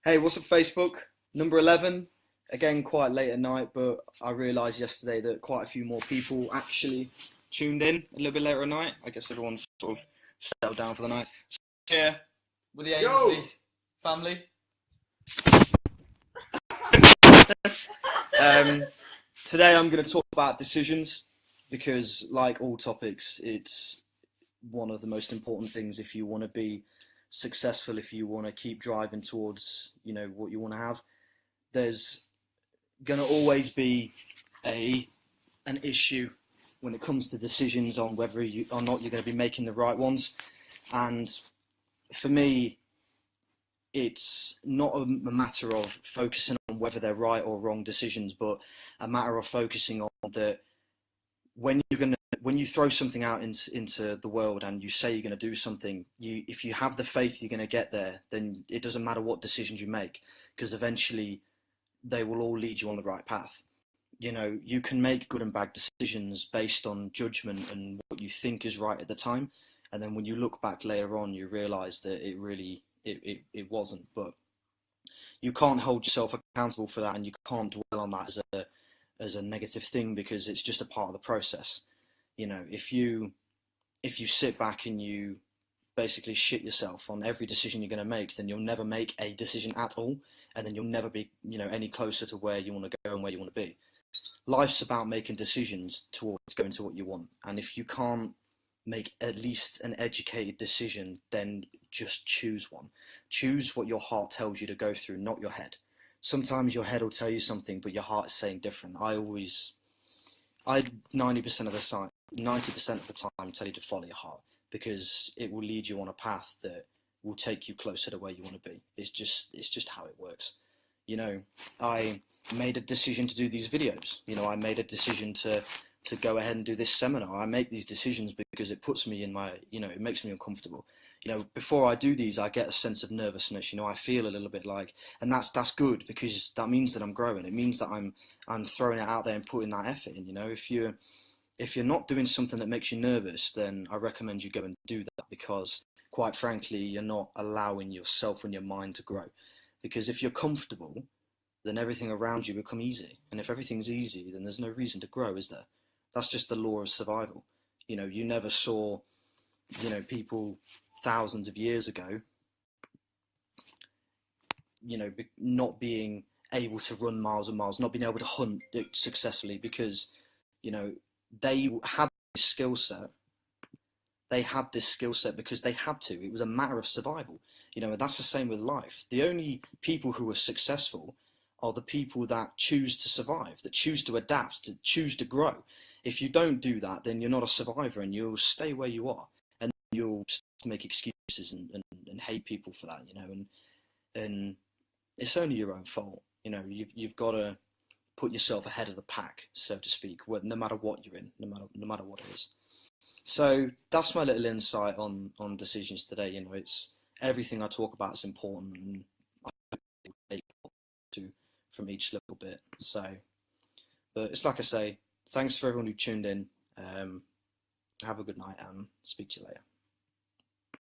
Hey, what's up, Facebook? Number 11. Again, quite late at night, but I realised yesterday that quite a few more people actually tuned in a little bit later at night. I guess everyone's sort of settled down for the night. So, here with the Yo! Ainsley family. Today I'm going to talk about decisions because, like all topics, it's one of the most important things if you want to be successful, if you want to keep driving towards, what you want to have. There's going to always be an issue when it comes to decisions on whether you or not you're going to be making the right ones. And for me, it's not a matter of focusing on whether they're right or wrong decisions, but a matter of focusing on that when you throw something out into the world and you say you're going to do something, if you have the faith you're going to get there, then it doesn't matter what decisions you make, because eventually they will all lead you on the right path. You can make good and bad decisions based on judgment and what you think is right at the time, and then when you look back later on, you realise that it wasn't. But you can't hold yourself accountable for that, and you can't dwell on that as a negative thing, because it's just a part of the process. If you sit back and you basically shit yourself on every decision you're going to make, then you'll never make a decision at all, and then you'll never be any closer to where you want to go and where you want to be. Life's about making decisions towards going to what you want, and if you can't make at least an educated decision, then just choose one. Choose what your heart tells you to go through, not your head. Sometimes your head will tell you something, but your heart is saying different. I 90% of the time, 90% of the time, tell you to follow your heart, because it will lead you on a path that will take you closer to where you want to be. It's just how it works. I made a decision to do these videos. I made a decision to go ahead and do this seminar. I make these decisions because it puts me in my, it makes me uncomfortable. Before I do these, I get a sense of nervousness. I feel a little bit like, and that's good, because that means that I'm growing. It means that I'm throwing it out there and putting that effort in. If you're not doing something that makes you nervous, then I recommend you go and do that, because quite frankly, you're not allowing yourself and your mind to grow. Because if you're comfortable, then everything around you become easy. And if everything's easy, then there's no reason to grow, is there? That's just the law of survival. You never saw, people thousands of years ago, not being able to run miles and miles, not being able to hunt successfully, because, they had this skill set. They had this skill set because they had to. It was a matter of survival. And that's the same with life. The only people who are successful are the people that choose to survive, that choose to adapt, that choose to grow. If you don't do that, then you're not a survivor, and you'll stay where you are, and you'll make excuses and hate people for that, and it's only your own fault. You've got to put yourself ahead of the pack, so to speak, no matter what you're in, no matter what it is. So that's my little insight on decisions today. It's everything I talk about is important, and I take from each little bit. So, but it's like I say, thanks for everyone who tuned in. Have a good night, and speak to you later.